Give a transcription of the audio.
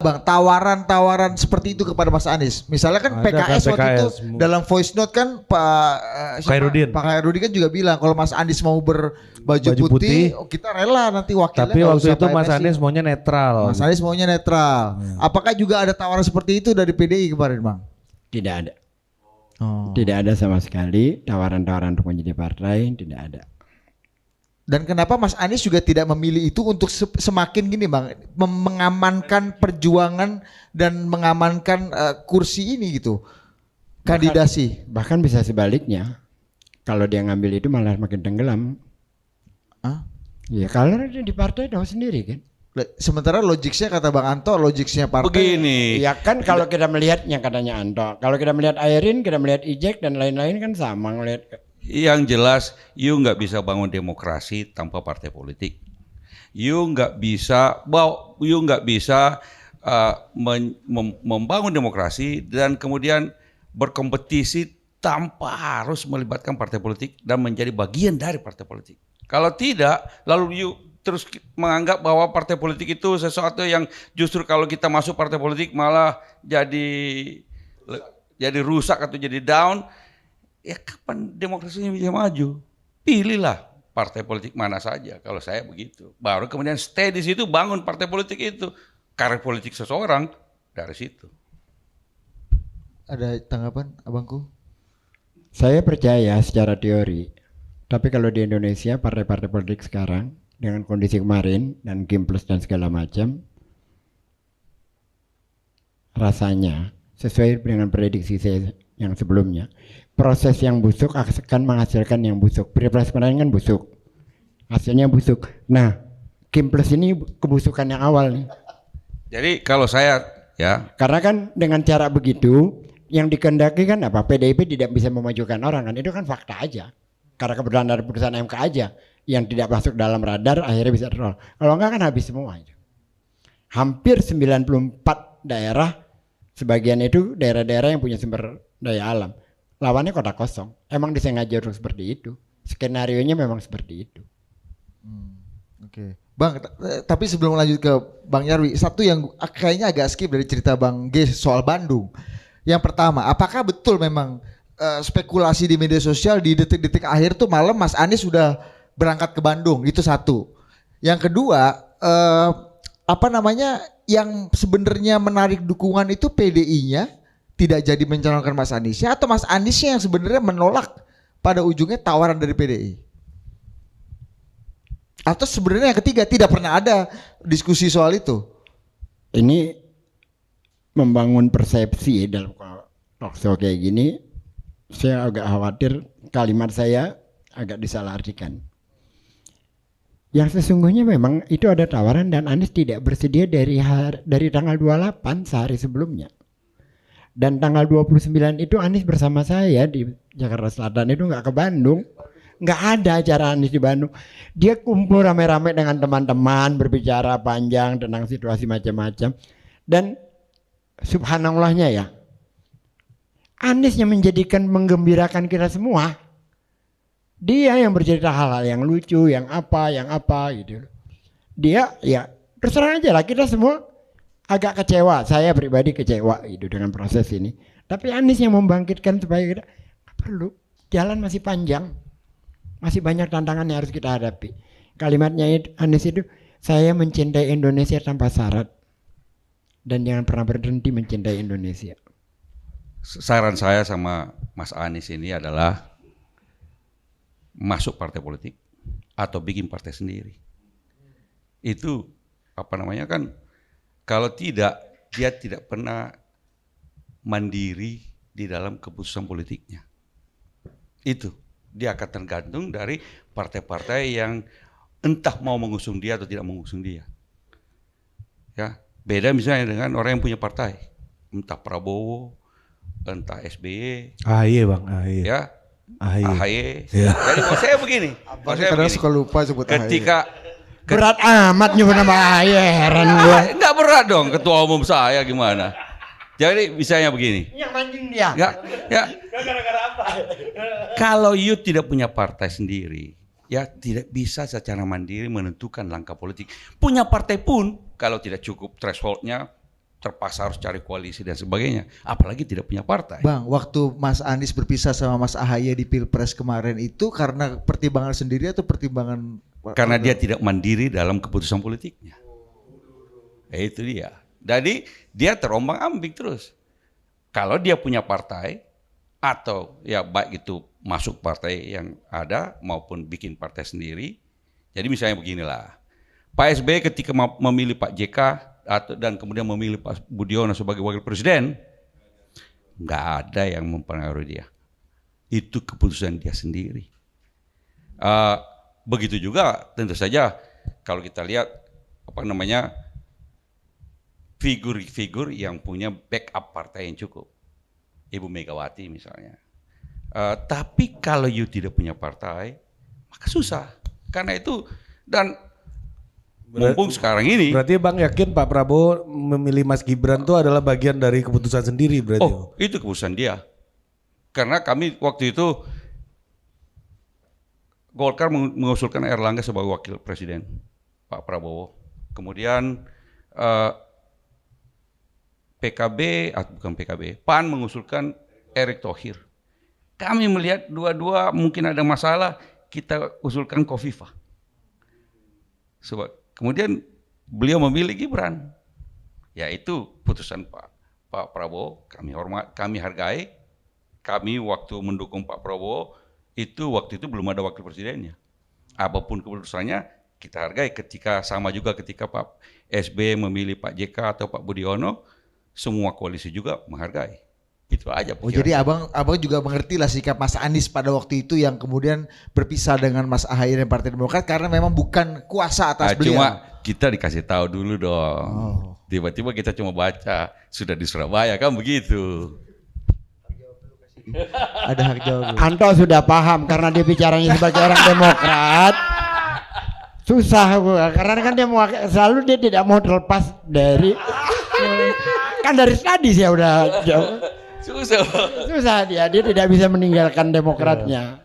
Bang, tawaran-tawaran seperti itu kepada Mas Anies. Misalnya kan Ada PKS kan waktu itu PKS. dalam voice note kan Khairuddin. Pak Khairuddin kan juga bilang kalau Mas Anies mau berbaju Baju putih, putih, kita rela nanti wakilnya. Tapi nggak waktu usah itu Pak Mas MSI. Anies maunya netral. Mas Anies maunya netral. Apakah juga ada tawaran seperti itu dari PDI kemarin, Bang? Tidak ada. Oh. Tidak ada sama sekali tawaran-tawaran untuk menjadi partai, tidak ada. Dan kenapa Mas Anies juga tidak memilih itu untuk semakin gini Bang, mengamankan perjuangan dan mengamankan kursi ini gitu, kandidasi. Bahkan bisa sebaliknya, kalau dia ngambil itu malah makin tenggelam. Ya kalau di partai tahu sendiri kan. Sementara logiknya kata Bang Anto, logiknya partai. Begini. Ya kan kalau kita melihatnya katanya Anto, kalau kita melihat Airin, kita melihat Ijek dan lain-lain kan sama ngelihat. Yang jelas, you nggak bisa bangun demokrasi tanpa partai politik. You nggak bisa, membangun demokrasi dan kemudian berkompetisi tanpa harus melibatkan partai politik dan menjadi bagian dari partai politik. Kalau tidak, lalu you terus menganggap bahwa partai politik itu sesuatu yang justru kalau kita masuk partai politik malah jadi rusak atau jadi down. Ya kapan demokrasinya bisa maju? Pilihlah partai politik mana saja. Kalau saya begitu. Baru kemudian stay di situ, bangun partai politik itu. Karir politik seseorang dari situ. Ada tanggapan abangku? Saya percaya secara teori. Tapi kalau di Indonesia partai-partai politik sekarang dengan kondisi kemarin dan game plus dan segala macam, rasanya sesuai dengan prediksi saya yang sebelumnya, proses yang busuk akan menghasilkan yang busuk. Pilpres kemarin kan busuk, hasilnya busuk. Nah, game plus ini kebusukan yang awal nih. Jadi kalau saya ya, karena kan dengan cara begitu yang dikehendaki kan apa? PDIP tidak bisa memajukan orang kan, itu kan fakta aja. Karena kebetulan dari putusan MK aja yang tidak masuk dalam radar akhirnya bisa terol. Kalau enggak kan habis semua itu. Hampir 94 daerah, sebagian itu daerah-daerah yang punya sumber daya alam. Lawannya kota kosong. Emang disengaja untuk seperti itu. Skenarionya memang seperti itu. Oke. Bang, tapi sebelum lanjut ke Bang Nyarwi, satu yang kayaknya agak skip dari cerita Bang G soal Bandung. Yang pertama, apakah betul memang spekulasi di media sosial di detik-detik akhir tuh malam Mas Anies sudah berangkat ke Bandung? Itu satu. Yang kedua, yang sebenarnya menarik dukungan itu PDI-nya tidak jadi mencalonkan Mas Aniesnya, atau Mas Aniesnya yang sebenarnya menolak pada ujungnya tawaran dari PDI? Atau sebenarnya yang ketiga tidak pernah ada diskusi soal itu? Ini membangun persepsi dalam talkshow kayak gini, saya agak khawatir kalimat saya agak disalahartikan. Yang sesungguhnya memang itu ada tawaran dan Anies tidak bersedia dari tanggal 28 sehari sebelumnya. Dan tanggal 29 itu Anies bersama saya di Jakarta Selatan, itu nggak ke Bandung. Nggak ada acara Anies di Bandung. Dia kumpul rame-rame dengan teman-teman, berbicara panjang tentang situasi macam-macam. Dan subhanallahnya ya, Anies yang menjadikan menggembirakan kita semua. Dia yang bercerita hal-hal yang lucu, yang apa gitu. Dia ya terserah aja lah, kita semua agak kecewa, saya pribadi kecewa gitu dengan proses ini. Tapi Anies yang membangkitkan supaya kita perlu, jalan masih panjang, masih banyak tantangan yang harus kita hadapi. Kalimatnya Anies itu, saya mencintai Indonesia tanpa syarat dan jangan pernah berhenti mencintai Indonesia. saran saya sama Mas Anies ini adalah masuk partai politik atau bikin partai sendiri. Itu kan kalau tidak, dia tidak pernah mandiri di dalam keputusan politiknya. Itu dia akan tergantung dari partai-partai yang entah mau mengusung dia atau tidak mengusung dia. Ya, beda misalnya dengan orang yang punya partai, entah Prabowo, entah SBY, AHY Bang, AHY. ya, AHY. Ya. Jadi maksud saya begini, Kadang suka lupa sebut ketika berat amat nyebut nama AHY, heran gua. enggak berat dong ketua umum saya gimana. Jadi misalnya begini. Yang mancing dia. Ya. Kalau you tidak punya partai sendiri, ya tidak bisa secara mandiri menentukan langkah politik. Punya partai pun kalau tidak cukup thresholdnya, terpaksa harus cari koalisi dan sebagainya, apalagi tidak punya partai. Bang, waktu Mas Anies berpisah sama Mas AHY di Pilpres kemarin itu karena pertimbangan sendiri atau pertimbangan Karena dia tidak mandiri dalam keputusan politiknya. Itu dia. Jadi dia terombang-ambing terus. Kalau dia punya partai atau ya baik itu masuk partai yang ada maupun bikin partai sendiri. Jadi misalnya beginilah. Pak SBY ketika memilih Pak JK dan kemudian memilih Pak Budiono sebagai wakil presiden, nggak ada yang mempengaruhi dia. Itu keputusan dia sendiri. Begitu juga tentu saja kalau kita lihat figur-figur yang punya backup partai yang cukup. Ibu Megawati misalnya. Tapi kalau you tidak punya partai, maka susah. Karena itu dan mumpung sekarang ini. Berarti Bang yakin Pak Prabowo memilih Mas Gibran itu adalah bagian dari keputusan sendiri berarti? Oh, itu keputusan dia. Karena kami waktu itu Golkar mengusulkan Erlangga sebagai wakil presiden Pak Prabowo. Kemudian PAN mengusulkan Erick Thohir. Kami melihat dua-dua mungkin ada masalah, kita usulkan Khofifah. Kemudian beliau memilih Gibran. Ya itu putusan Pak Prabowo, kami hargai. Kami waktu mendukung Pak Prabowo, waktu itu belum ada wakil presidennya. Apapun keputusannya kita hargai. Sama juga ketika Pak SBY memilih Pak JK atau Pak Budiono, semua koalisi juga menghargai. Itu aja. Oh jadi abang juga mengerti lah sikap Mas Anies pada waktu itu yang kemudian berpisah dengan Mas AHY dan Partai Demokrat karena memang bukan kuasa atas beliau. Cuma kita dikasih tahu dulu dong. Tiba-tiba kita cuma baca sudah di Surabaya kan begitu. Ada hak jawab. Anto sudah paham karena dia bicaranya sebagai orang Demokrat. Susah gua karena kan dia selalu dia tidak mau terlepas dari kan dari tadi sih udah jauh. Susah dia tidak bisa meninggalkan Demokratnya.